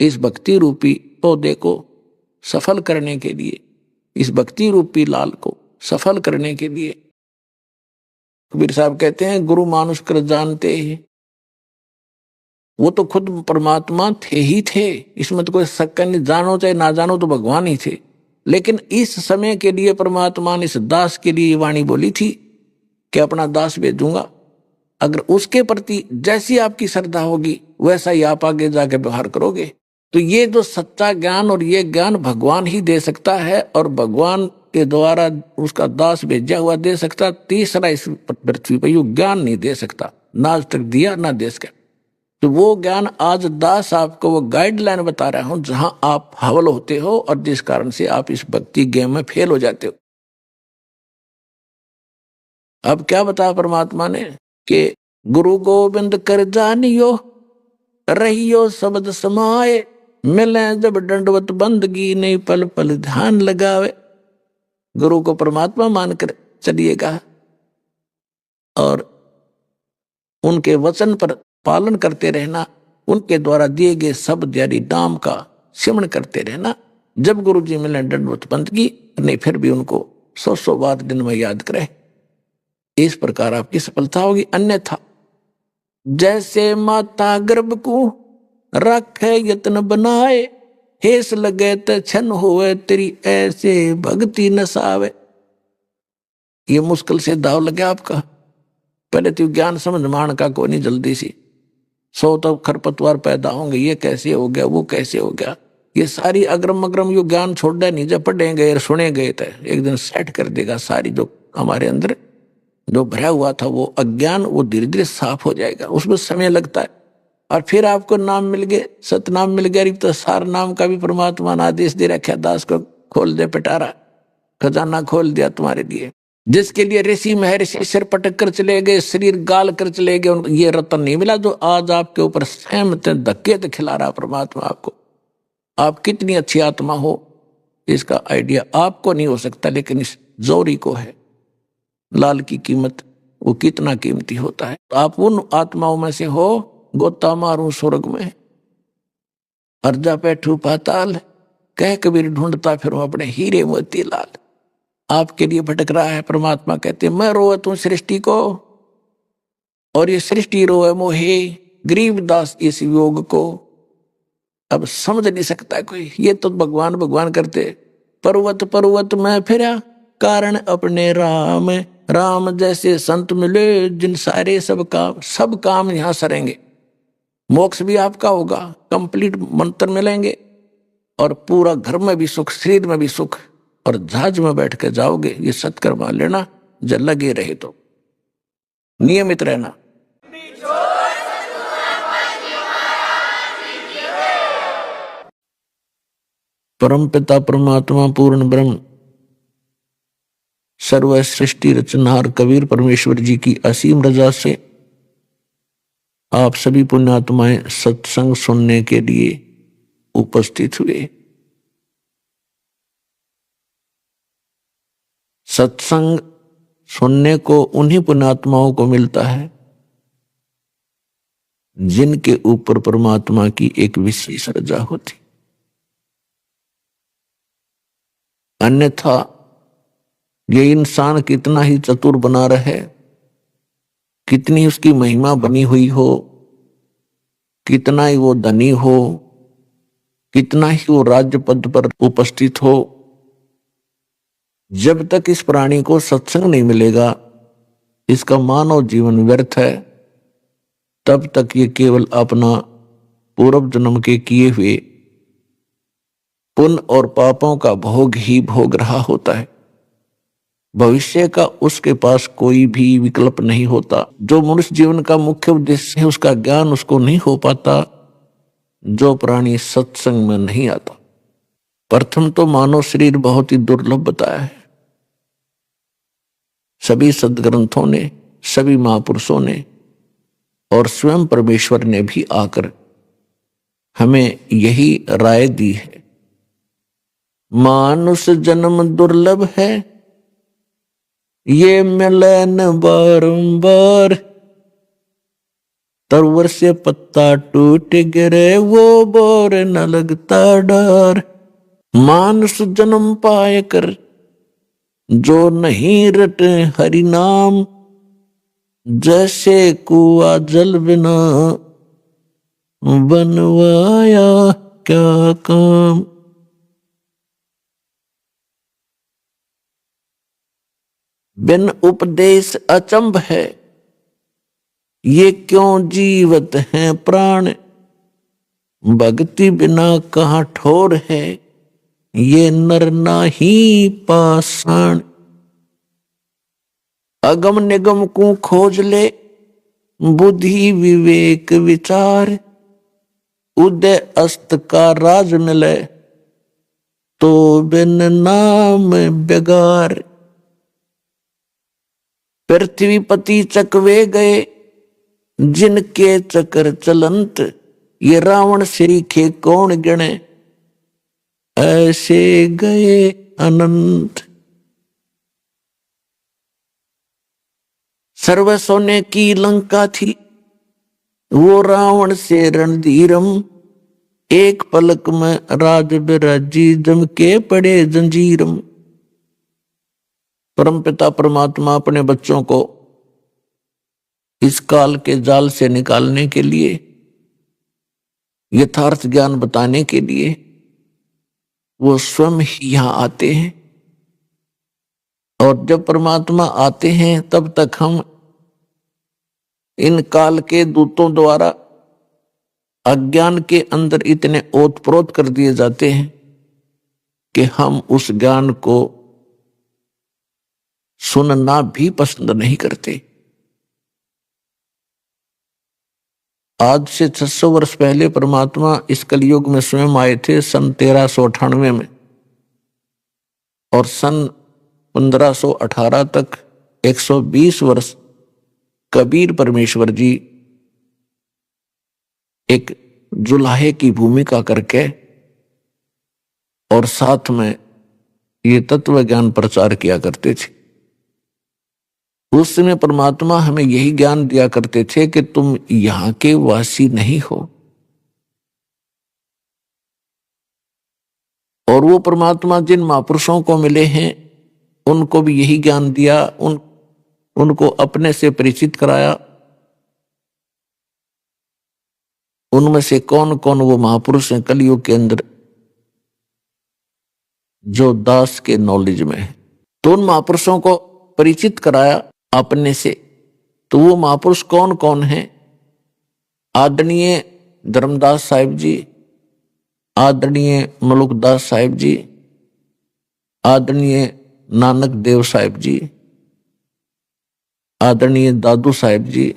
इस भक्ति रूपी पौधे को सफल करने के लिए, इस भक्ति रूपी लाल को सफल करने के लिए कबीर साहब कहते हैं गुरु मानुष कर जानते ही। वो तो खुद परमात्मा थे ही थे, इसमें तो कोई शक नहीं, जानो चाहे ना जानो तो भगवान ही थे। लेकिन इस समय के लिए परमात्मा ने इस दास के लिए वाणी बोली थी कि अपना दास भेजूंगा, अगर उसके प्रति जैसी आपकी श्रद्धा होगी वैसा ही आप आगे जाके व्यवहार करोगे। तो ये जो सच्चा ज्ञान और ये ज्ञान भगवान ही दे सकता है, और भगवान के द्वारा उसका दास भेजा हुआ दे सकता। तीसरा इस पृथ्वी पर यू ज्ञान नहीं दे सकता, ना आज तक दिया ना दे सका। तो वो ज्ञान आज दास आपको वो गाइडलाइन बता रहा हूं जहां आप हवल होते हो और जिस कारण से आप इस भक्ति गेम में फेल हो जाते हो। अब क्या बताया परमात्मा ने कि गुरु गोविंद कर जानियो रहियो शब्द समाए, मिले जब दंडवत बंदगी नहीं पल पल ध्यान लगावे। गुरु को परमात्मा मानकर चलिएगा और उनके वचन पर पालन करते रहना, उनके द्वारा दिए गए शब्द यानी नाम का सिमरण करते रहना। जब गुरु जी मिले दंडवत बंदगी नहीं, फिर भी उनको 100 बार दिन में याद करें। इस प्रकार आपकी सफलता होगी। अन्यथा जैसे माता गर्भ को रखे यत्न बनाए, हेस लगे तो छन होए तेरी ऐसे भक्ति नसावे। ये मुश्किल से दाव लगे आपका। पहले तो ज्ञान समझ मान का कोई नहीं, जल्दी सी 100 तो खरपतवार पैदा होंगे, ये कैसे हो गया वो कैसे हो गया, ये सारी अग्रम अग्रम यो ज्ञान छोड़ नहीं, जब पढ़े गए सुने गए थे एक दिन सेट कर देगा सारी जो हमारे अंदर जो भरा हुआ था वो अज्ञान, वो धीरे धीरे साफ हो जाएगा। उसमें समय लगता है। और फिर आपको नाम मिल गए, सतनाम मिल गया, तो सार नाम का भी परमात्मा ने आदेश दे रखा, दास को खोल दे पिटारा, खजाना खोल दिया तुम्हारे लिए। जिसके लिए ऋषि महर्षि सिर पटक कर चले गए, शरीर गाल कर चले गए, उनको ये रतन नहीं मिला जो आज आपके ऊपर सहमत धक्के तो खिला रहा परमात्मा आपको। आप कितनी अच्छी आत्मा हो इसका आइडिया आपको नहीं हो सकता, लेकिन इस जोरी को है। लाल की कीमत वो कितना कीमती होता है। तो आप उन आत्माओं में से हो, गोता मारूं स्वर्ग में अर्जा बैठू पाताल, कह कबीर ढूंढता फिर अपने हीरे मोती लाल। आपके लिए भटक रहा है। परमात्मा कहते मैं रोए तू सृष्टि को, और ये सृष्टि रोए मोहे गरीबदास इस योग को। अब समझ नहीं सकता कोई, ये तो भगवान भगवान करते। पर्वत पर्वत में फिरा कारण अपने राम, राम जैसे संत मिले जिन सारे सब काम यहां सरेंगे। मोक्ष भी आपका होगा, कंप्लीट मंत्र मिलेंगे, और पूरा घर में भी सुख, शरीर में भी सुख, और जहाज में बैठ के जाओगे। ये सत्कर्मा लेना, जब लगे रहे तो नियमित रहना। परम पिता परमात्मा पूर्ण ब्रह्म सर्व सृष्टि रचनहार कबीर परमेश्वर जी की असीम रजा से आप सभी पुण्यात्माएं सत्संग सुनने के लिए उपस्थित हुए। सत्संग सुनने को उन्हीं पुण्यात्माओं को मिलता है जिनके ऊपर परमात्मा की एक विशेष रजा होती। अन्यथा ये इंसान कितना ही चतुर बना रहे, कितनी उसकी महिमा बनी हुई हो, कितना ही वो धनी हो, कितना ही वो राज्य पद पर उपस्थित हो, जब तक इस प्राणी को सत्संग नहीं मिलेगा इसका मानव जीवन व्यर्थ है। तब तक ये केवल अपना पूर्व जन्म के किए हुए पुण्य और पापों का भोग ही भोग रहा होता है। भविष्य का उसके पास कोई भी विकल्प नहीं होता। जो मनुष्य जीवन का मुख्य उद्देश्य है उसका ज्ञान उसको नहीं हो पाता जो प्राणी सत्संग में नहीं आता। प्रथम तो मानव शरीर बहुत ही दुर्लभ बताया है। सभी सद्ग्रंथों ने, सभी महापुरुषों ने और स्वयं परमेश्वर ने भी आकर हमें यही राय दी है, मानुष जन्म दुर्लभ है, ये मिले न बारंबार, तरवर से पत्ता टूट गिरे वो बोर न लगता डर। मानुष जन्म पाए कर जो नहीं रटे हरि नाम, जैसे कुआ जल बिना बनवाया क्या काम। बिन उपदेश अचंभ है, ये क्यों जीवत हैं प्राण। भक्ति बिना कहाँ ठोर है, ये नर नाही पाषाण। अगम निगम को खोज ले, बुद्धि विवेक विचार। उदय अस्त का राज मिले, तो बिन नाम बेगार। पृथ्वीपति चकवे गए, जिनके चक्र चलंत। ये रावण सीखे कौन गिने, ऐसे गए अनंत। सर्व सोने की लंका थी, वो रावण से रणधीरम। एक पलक में राज बिराजी, जम के पड़े जंजीरम। परमपिता परमात्मा अपने बच्चों को इस काल के जाल से निकालने के लिए, यथार्थ ज्ञान बताने के लिए वो स्वयं ही यहां आते हैं। और जब परमात्मा आते हैं तब तक हम इन काल के दूतों द्वारा अज्ञान के अंदर इतने ओतप्रोत कर दिए जाते हैं कि हम उस ज्ञान को सुनना भी पसंद नहीं करते। आज से 600 वर्ष पहले परमात्मा इस कलयुग में स्वयं आए थे, सन 1398 में। और सन 1518 तक 120 वर्ष कबीर परमेश्वर जी एक जुलाहे की भूमिका करके और साथ में ये तत्व ज्ञान प्रचार किया करते थे। उस समय परमात्मा हमें यही ज्ञान दिया करते थे कि तुम यहां के वासी नहीं हो। और वो परमात्मा जिन महापुरुषों को मिले हैं उनको भी यही ज्ञान दिया, उनको अपने से परिचित कराया। उनमें से कौन कौन वो महापुरुष हैं कलयुग के अंदर जो दास के नॉलेज में है, तो उन महापुरुषों को परिचित कराया अपने से। तो वो महापुरुष कौन कौन हैं? आदरणीय धर्मदास साहिब जी, आदरणीय मलुकदास साहिब जी, आदरणीय नानक देव साहिब जी, आदरणीय दादू साहिब जी,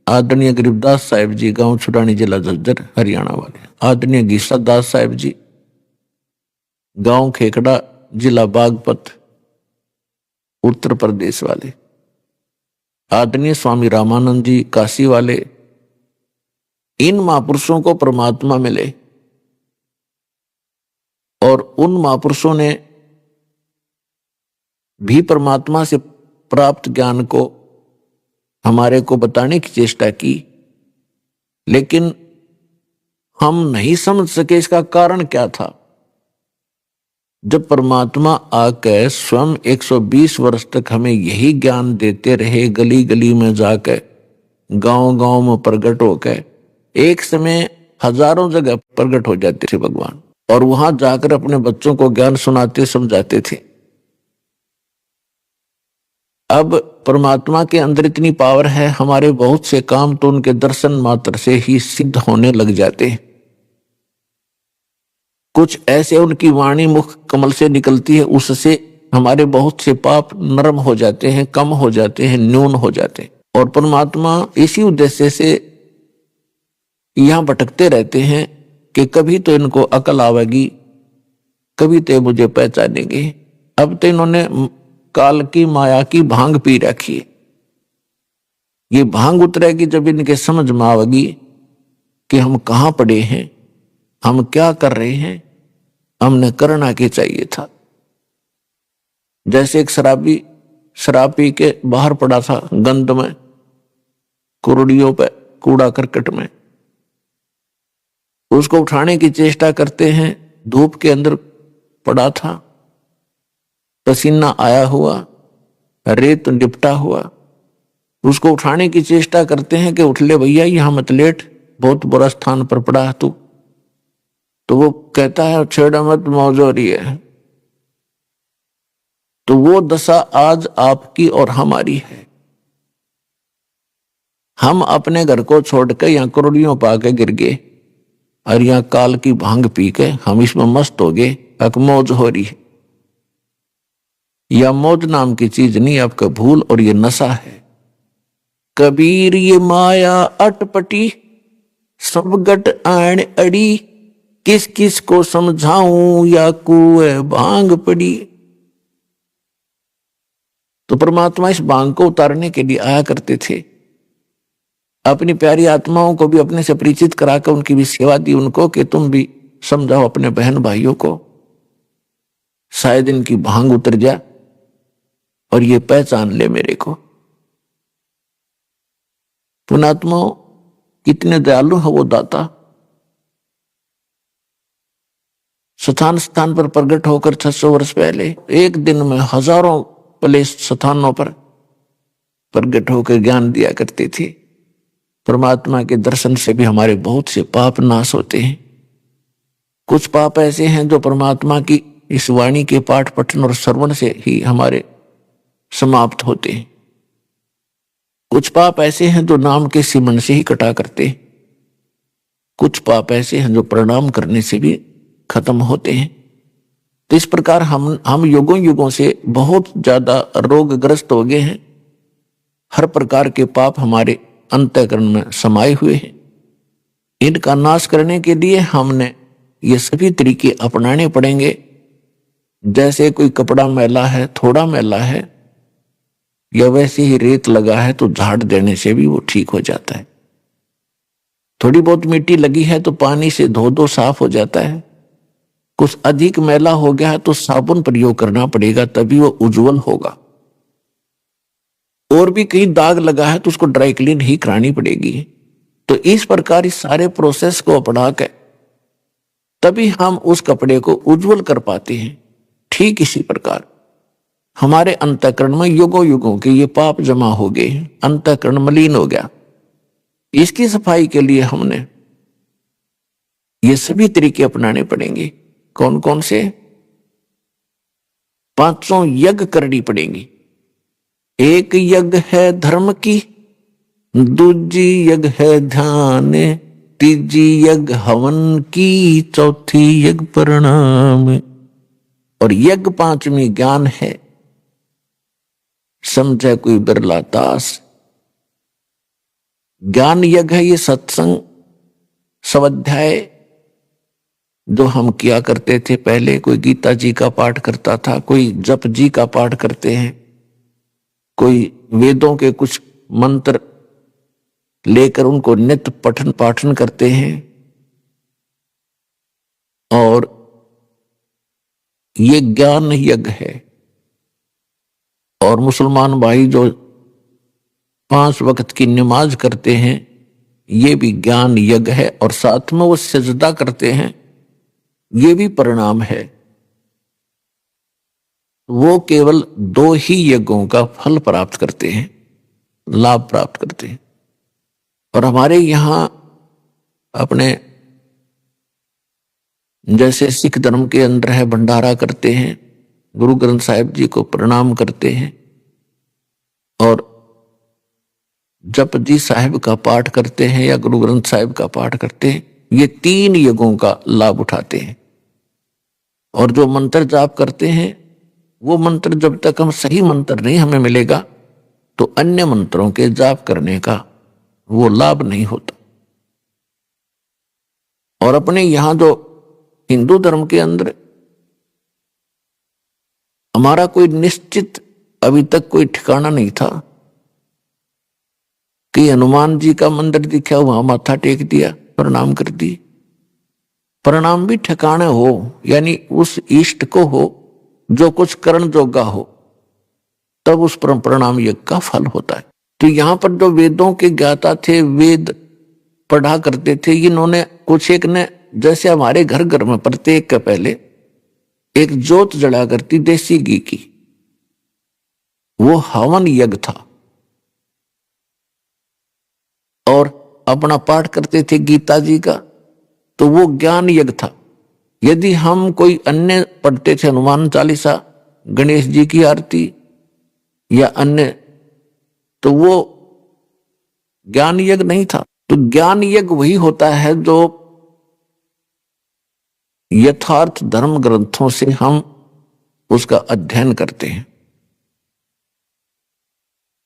आदरणीय गरीबदास साहिब जी, गांव छुड़ानी, जिला झज्जर, हरियाणा वाले। आदरणीय गीसा दास साहिब जी, गांव खेकड़ा, जिला बागपत, उत्तर प्रदेश वाले। आदरणीय स्वामी रामानंद जी, काशी वाले। इन महापुरुषों को परमात्मा मिले और उन महापुरुषों ने भी परमात्मा से प्राप्त ज्ञान को हमारे को बताने की चेष्टा की, लेकिन हम नहीं समझ सके इसका कारण क्या था। जब परमात्मा आकर स्वयं 120 वर्ष तक हमें यही ज्ञान देते रहे, गली गली में जाकर, गांव गांव में प्रकट होकर, एक समय हजारों जगह प्रकट हो जाते थे भगवान, और वहां जाकर अपने बच्चों को ज्ञान सुनाते समझाते थे। अब परमात्मा के अंदर इतनी पावर है, हमारे बहुत से काम तो उनके दर्शन मात्र से ही सिद्ध होने लग जाते हैं। कुछ ऐसे उनकी वाणी मुख कमल से निकलती है, उससे हमारे बहुत से पाप नरम हो जाते हैं, कम हो जाते हैं, न्यून हो जाते हैं। और परमात्मा इसी उद्देश्य से यहां भटकते रहते हैं कि कभी तो इनको अकल आवेगी, कभी तो मुझे पहचानेंगे। अब तो इन्होंने काल की माया की भांग पी रखी है। ये भांग उतरेगी जब इनके समझ में आवेगी कि हम कहां पड़े हैं, हम क्या कर रहे हैं, हमने करना क्या चाहिए था। जैसे एक शराबी शराब पी के बाहर पड़ा था, गंद में, कुर्डियों पे कूड़ा करकट में, उसको उठाने की चेष्टा करते हैं, धूप के अंदर पड़ा था, पसीना आया हुआ, रेत लिपटा हुआ, उसको उठाने की चेष्टा करते हैं कि उठ ले भैया, यहां मत लेट, बहुत बुरा स्थान पर पड़ा है तू। तो वो कहता है छेड़ा मत, मौज हो रही है। तो वो दशा आज आपकी और हमारी है। हम अपने घर को छोड़कर यहां करोड़ियों पाके गिर गए और यहां काल की भांग पी के हम इसमें मस्त हो गए, एक मौज हो रही है। यह मौज नाम की चीज नहीं, आपका भूल और ये नशा है। कबीर ये माया अटपटी, सब गट आण अड़ी, किस किस को समझाऊं या कुए भांग पड़ी। तो परमात्मा इस भांग को उतारने के लिए आया करते थे। अपनी प्यारी आत्माओं को भी अपने से परिचित कराकर उनकी भी सेवा दी उनको कि तुम भी समझाओ अपने बहन भाइयों को, शायद इनकी भांग उतर जाए और ये पहचान ले मेरे को। पुणात्माओं, कितने दयालु है वो दाता। स्थान स्थान पर प्रकट होकर 600 वर्ष पहले एक दिन में हजारों प्लेस स्थानों पर प्रकट होकर ज्ञान दिया करती थी। परमात्मा के दर्शन से भी हमारे बहुत से पाप नाश होते हैं। कुछ पाप ऐसे हैं जो परमात्मा की इस वाणी के पाठ पठन और श्रवण से ही हमारे समाप्त होते हैं। कुछ पाप ऐसे हैं जो नाम के सिमरन से ही कटा करते हैं। कुछ पाप ऐसे हैं जो प्रणाम करने से भी खत्म होते हैं। तो इस प्रकार हम युगों युगों से बहुत ज्यादा रोगग्रस्त हो गए हैं। हर प्रकार के पाप हमारे अंतःकरण में समाये हुए हैं। इनका नाश करने के लिए हमने ये सभी तरीके अपनाने पड़ेंगे। जैसे कोई कपड़ा मैला है, थोड़ा मैला है, या वैसे ही रेत लगा है तो झाड़ देने से भी वो ठीक हो जाता है। थोड़ी बहुत मिट्टी लगी है तो पानी से धो दो, साफ हो जाता है। कुछ अधिक मैला हो गया है तो साबुन प्रयोग करना पड़ेगा, तभी वो उज्जवल होगा। और भी कहीं दाग लगा है तो उसको ड्राई क्लीन ही करानी पड़ेगी। तो इस प्रकार इस सारे प्रोसेस को अपना कर तभी हम उस कपड़े को उज्जवल कर पाते हैं। ठीक इसी प्रकार हमारे अंतःकरण में युगों युगों के ये पाप जमा हो गए, अंतःकरण मलिन हो गया। इसकी सफाई के लिए हमने ये सभी तरीके अपनाने पड़ेंगे। कौन कौन से? 500 यज्ञ करनी पड़ेंगी। एक यज्ञ है धर्म की, दूजी यज्ञ है ध्यान, तीजी यज्ञ हवन की, चौथी यज्ञ प्रणाम, और यज्ञ 5वीं ज्ञान है। समझे कोई बिरला दास। ज्ञान यज्ञ है ये सत्संग स्वाध्याय जो हम किया करते थे पहले। कोई गीता जी का पाठ करता था, कोई जप जी का पाठ करते हैं, कोई वेदों के कुछ मंत्र लेकर उनको नित्य पठन पाठन करते हैं। और ये ज्ञान यज्ञ है। और मुसलमान भाई जो 5 वक्त की नमाज करते हैं, ये भी ज्ञान यज्ञ है। और साथ में वो सजदा करते हैं, ये भी परिणाम है। वो केवल 2 ही यज्ञों का फल प्राप्त करते हैं, लाभ प्राप्त करते हैं। और हमारे यहां अपने जैसे सिख धर्म के अंदर है, भंडारा करते हैं, गुरु ग्रंथ साहिब जी को प्रणाम करते हैं और जप जी साहिब का पाठ करते हैं या गुरु ग्रंथ साहिब का पाठ करते हैं। ये 3 यज्ञों का लाभ उठाते हैं। और जो मंत्र जाप करते हैं, वो मंत्र जब तक हम सही मंत्र नहीं हमें मिलेगा तो अन्य मंत्रों के जाप करने का वो लाभ नहीं होता। और अपने यहां जो हिंदू धर्म के अंदर हमारा कोई निश्चित अभी तक कोई ठिकाना नहीं था कि हनुमान जी का मंदिर दिखा, वहां माथा टेक दिया, प्रणाम कर दी। प्रणाम भी ठिकाने हो, यानी उस इष्ट को हो जो कुछ करण जोगा हो, तब उस प्रणाम यज्ञ का फल होता है। तो यहां पर जो वेदों के ज्ञाता थे, वेद पढ़ा करते थे। इन्होंने कुछ एक ने, जैसे हमारे घर घर में प्रत्येक के पहले एक जोत जला करती देसी घी की, वो हवन यज्ञ था। और अपना पाठ करते थे गीता जी का, तो वो ज्ञान यज्ञ था। यदि हम कोई अन्य पढ़ते थे, हनुमान चालीसा, गणेश जी की आरती या अन्य, तो वो ज्ञान यज्ञ नहीं था। तो ज्ञान यज्ञ वही होता है जो यथार्थ धर्म ग्रंथों से हम उसका अध्ययन करते हैं,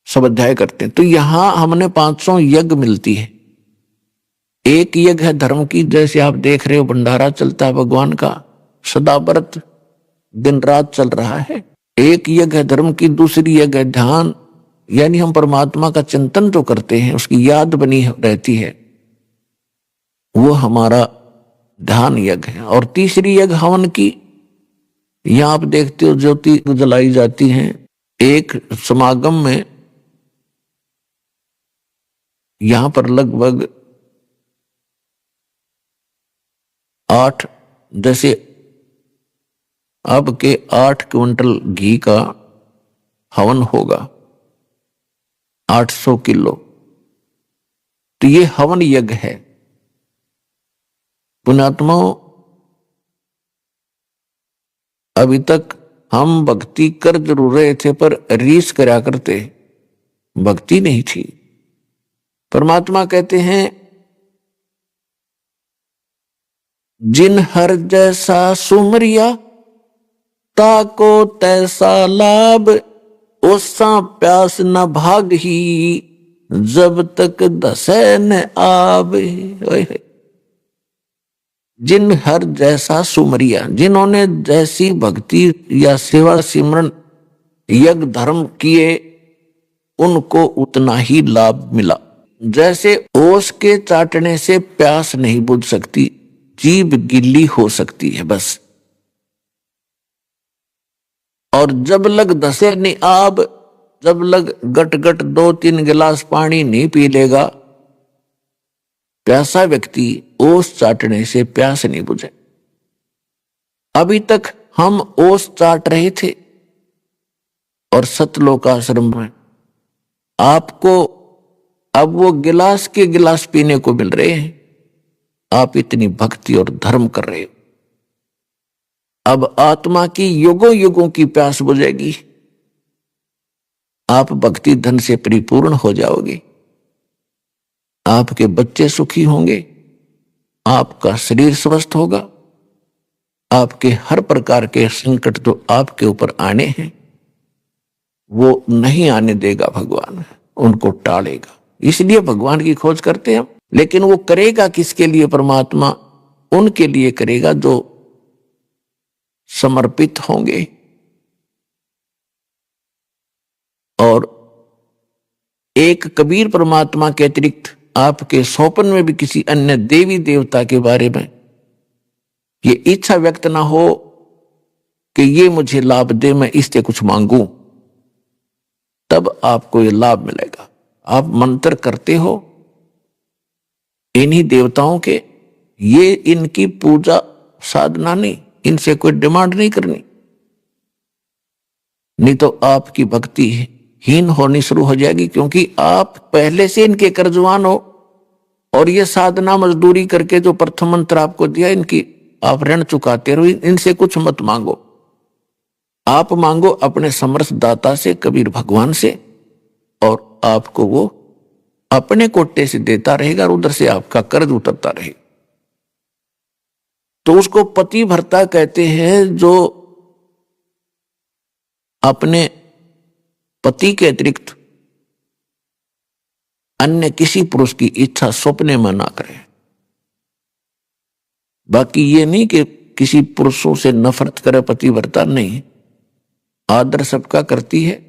स्वाध्याय करते हैं। तो यहां हमने 500 यज्ञ मिलती है। एक यज्ञ है धर्म की, जैसे आप देख रहे हो भंडारा चलता है भगवान का, सदा व्रत दिन रात चल रहा है। एक यज्ञ है धर्म की, दूसरी यज्ञ है ध्यान, यानी हम परमात्मा का चिंतन जो करते हैं उसकी याद बनी रहती है, वो हमारा ध्यान यज्ञ है। और तीसरी यज्ञ हवन की, यहां आप देखते हो ज्योति जलाई जाती है। एक समागम में यहां पर लगभग 8, जैसे अब के 8 क्विंटल घी का हवन होगा, 800 किलो। तो ये हवन यज्ञ है। पुण्यात्माओं, अभी तक हम भक्ति कर जरूर रहे थे पर रीस करा करते, भक्ति नहीं थी। परमात्मा कहते हैं, जिन हर जैसा सुमरिया, ताको तैसा लाभ, ओसा प्यास न भाग ही, जब तक दसे न आवे। जिन हर जैसा सुमरिया, जिन्होंने जैसी भक्ति या सेवा सिमरन यज्ञ धर्म किए, उनको उतना ही लाभ मिला। जैसे ओस के चाटने से प्यास नहीं बुझ सकती, जीभ गिल्ली हो सकती है बस। और जब लग दसे नहीं आब, जब लग गट गट 2-3 गिलास पानी नहीं पी लेगा, प्यासा व्यक्ति ओस चाटने से प्यास नहीं बुझे। अभी तक हम ओस चाट रहे थे और सतलोक आश्रम में आपको अब वो गिलास के गिलास पीने को मिल रहे हैं। आप इतनी भक्ति और धर्म कर रहे हो, अब आत्मा की युगों युगों की प्यास बुझेगी, आप भक्ति धन से परिपूर्ण हो जाओगे, आपके बच्चे सुखी होंगे, आपका शरीर स्वस्थ होगा, आपके हर प्रकार के संकट जो आपके ऊपर आने हैं वो नहीं आने देगा भगवान, उनको टालेगा। इसलिए भगवान की खोज करते हैं हम। लेकिन वो करेगा किसके लिए? परमात्मा उनके लिए करेगा जो समर्पित होंगे। और एक कबीर परमात्मा के अतिरिक्त आपके स्वप्न में भी किसी अन्य देवी देवता के बारे में ये इच्छा व्यक्त ना हो कि ये मुझे लाभ दे, मैं इससे कुछ मांगू, तब आपको ये लाभ मिलेगा। आप मंत्र करते हो इन्हीं देवताओं के, ये इनकी पूजा साधना नहीं, इनसे कोई डिमांड नहीं करनी, नहीं तो आपकी भक्ति हीन होनी शुरू हो जाएगी, क्योंकि आप पहले से इनके कर्जवान हो। और ये साधना मजदूरी करके जो प्रथम मंत्र आपको दिया, इनकी आप ऋण चुकाते रहो, इनसे कुछ मत मांगो। आप मांगो अपने समर्थ दाता से, कबीर भगवान से, और आपको वो अपने कोटे से देता रहेगा और उधर से आपका कर्ज उतरता रहेगा। तो उसको पति भरता कहते हैं, जो अपने पति के अतिरिक्त अन्य किसी पुरुष की इच्छा सपने में ना करे। बाकी ये नहीं कि किसी पुरुषों से नफरत करे पतिव्रता, नहीं, आदर सबका करती है,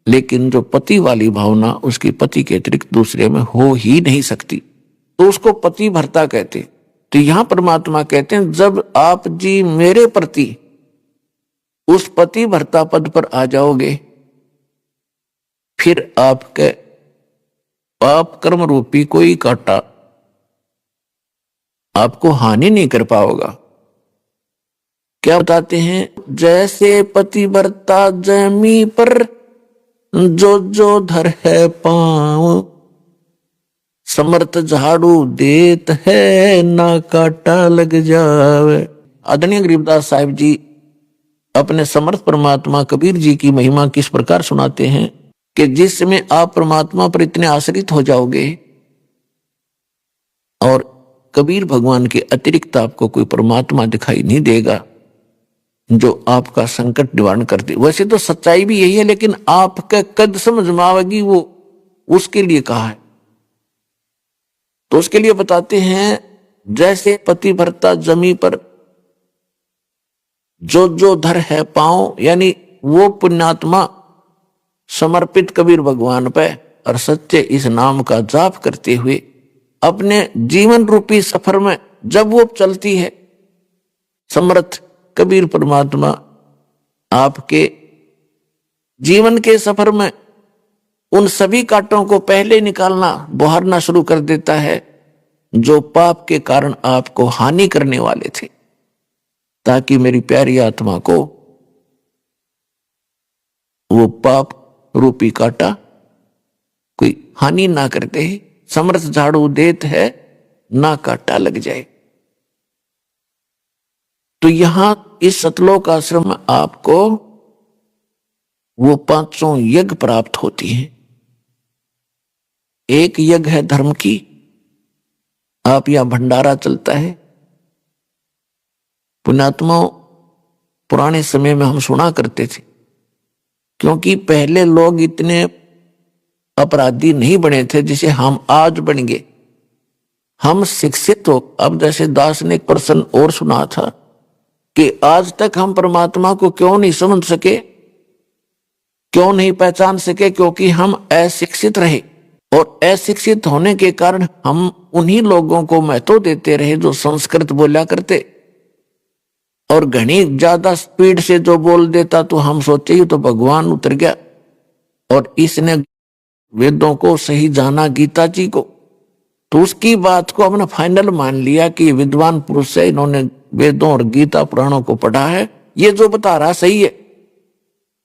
लेकिन जो पति वाली भावना उसकी पति के अतिरिक्त दूसरे में हो ही नहीं सकती, तो उसको पति भरता कहते। तो यहां परमात्मा कहते हैं, जब आप जी मेरे प्रति उस पति भरता पद पर आ जाओगे, फिर आपके पाप कर्म रूपी कोई कांटा आपको हानि नहीं कर पाओगा। क्या बताते हैं, जैसे पतिव्रता जमी पर जो जो धर है पाँव, समर्थ झाड़ू देत है ना काटा लग जावे। आदरणीय गरीबदास साहिब जी अपने समर्थ परमात्मा कबीर जी की महिमा किस प्रकार सुनाते हैं कि जिस समय आप परमात्मा पर इतने आश्रित हो जाओगे और कबीर भगवान के अतिरिक्त आपको कोई परमात्मा दिखाई नहीं देगा जो आपका संकट निवारण कर दे। वैसे तो सच्चाई भी यही है, लेकिन आपका कद समझ में आवेगी वो उसके लिए कहा है। तो उसके लिए बताते हैं, जैसे पतिव्रता जमी पर जो जो धर है पांव, यानी वो पुण्यात्मा समर्पित कबीर भगवान पे और सच्चे इस नाम का जाप करते हुए अपने जीवन रूपी सफर में जब वो चलती है, समर्थ कबीर परमात्मा आपके जीवन के सफर में उन सभी कांटों को पहले निकालना बहारना शुरू कर देता है जो पाप के कारण आपको हानि करने वाले थे, ताकि मेरी प्यारी आत्मा को वो पाप रूपी कांटा कोई हानि ना करते। समर्थ झाड़ू देत है ना कांटा लग जाए। तो यहां इस सतलोक आश्रम में आपको वो पांचों यज्ञ प्राप्त होती हैं। एक यज्ञ है धर्म की, आप यहां भंडारा चलता है। पुण्यात्मा पुराने समय में हम सुना करते थे, क्योंकि पहले लोग इतने अपराधी नहीं बने थे जिसे हम आज बन गए। हम शिक्षित हो। अब जैसे दास ने एक प्रश्न और सुना था कि आज तक हम परमात्मा को क्यों नहीं समझ सके, क्यों नहीं पहचान सके, क्योंकि हम अशिक्षित रहे। और अशिक्षित होने के कारण हम उन्हीं लोगों को महत्व देते रहे जो संस्कृत बोला करते, और घनी ज्यादा स्पीड से जो बोल देता तो हम सोचे ही तो भगवान उतर गया और इसने वेदों को सही जाना, गीता जी को, तो उसकी बात को हमने फाइनल मान लिया कि विद्वान पुरुष है, इन्होंने वेदों और गीता पुराणों को पढ़ा है, ये जो बता रहा सही है।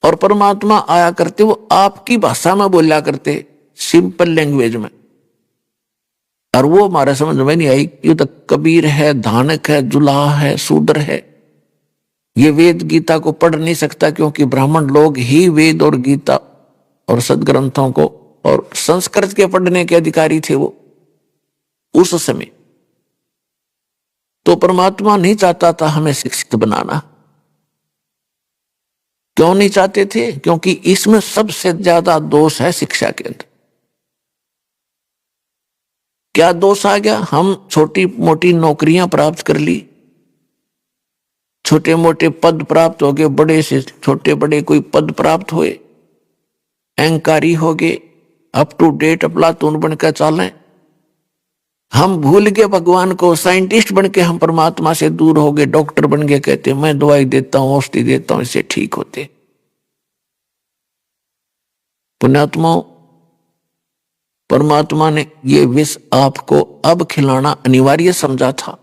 और परमात्मा आया करते वो आपकी भाषा में बोला करते, सिंपल लैंग्वेज में, और वो हमारे समझ में नहीं आई। ये तो कबीर है, धानक है, जुलाहा है, शूद्र है, ये वेद गीता को पढ़ नहीं सकता, क्योंकि ब्राह्मण लोग ही वेद और गीता और सदग्रंथों को और संस्कृत के पढ़ने के अधिकारी थे वो उस समय। तो परमात्मा नहीं चाहता था हमें शिक्षित बनाना। क्यों नहीं चाहते थे? क्योंकि इसमें सबसे ज्यादा दोष है शिक्षा के अंदर। क्या दोष आ गया? हम छोटी मोटी नौकरियां प्राप्त कर ली, छोटे मोटे पद प्राप्त हो गए, बड़े से छोटे बड़े कोई पद प्राप्त हुए, अहंकारी हो गए, अप टू डेट अप्लातून बनकर चालें। हम भूल गए भगवान को, साइंटिस्ट बन के हम परमात्मा से दूर हो गए, डॉक्टर बन गए, कहते मैं दवाई देता हूं, औषधि देता हूं, इससे ठीक होते। पुण्यात्मा, परमात्मा ने ये विष आपको अब खिलाना अनिवार्य समझा था,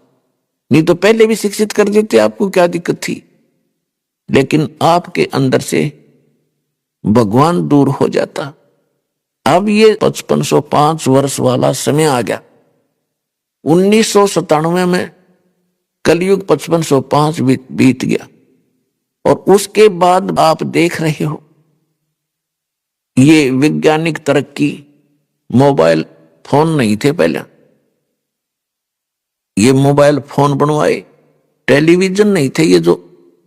नहीं तो पहले भी शिक्षित कर देते, आपको क्या दिक्कत थी। लेकिन आपके अंदर से भगवान दूर हो जाता। अब ये 5505 वर्ष वाला समय आ गया। 1997 में कलयुग 5505 बीत गया, और उसके बाद आप देख रहे हो ये वैज्ञानिक तरक्की। मोबाइल फोन नहीं थे पहले, ये मोबाइल फोन बनवाए। टेलीविजन नहीं थे, ये जो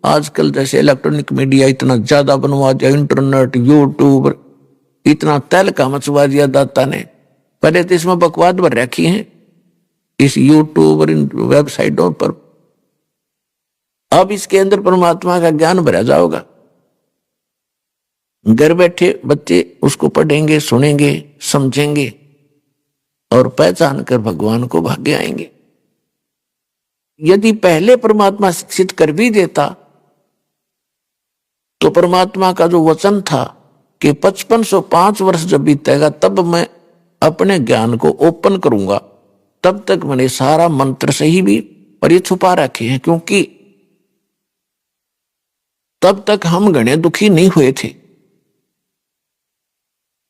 आजकल जैसे इलेक्ट्रॉनिक मीडिया इतना ज्यादा बनवा दिया, इंटरनेट, यूट्यूब, इतना तहलका मचवा दिया दाता ने। पहले तो इसमें बकवाद भर रखी है इस यूट्यूब और इन वेबसाइटों पर। अब इसके अंदर परमात्मा का ज्ञान भरा जाओगा। घर बैठे बच्चे उसको पढ़ेंगे, सुनेंगे, समझेंगे और पहचान कर भगवान को भाग्य आएंगे। यदि पहले परमात्मा शिक्षित कर भी देता तो परमात्मा का जो वचन था कि 5505 वर्ष जब बीतेगा तब मैं अपने ज्ञान को ओपन करूंगा, तब तक मैंने सारा मंत्र सही भी पर ये छुपा रखे हैं, क्योंकि तब तक हम घने दुखी नहीं हुए थे।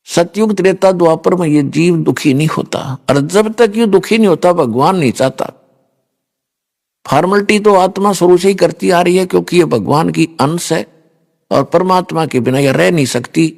सतयुग त्रेता द्वापर में ये जीव दुखी नहीं होता, और जब तक ये दुखी नहीं होता भगवान नहीं चाहता। फॉर्मेलिटी तो आत्मा शुरू से ही करती आ रही है, क्योंकि ये भगवान की अंश है और परमात्मा के बिना यह रह नहीं सकती।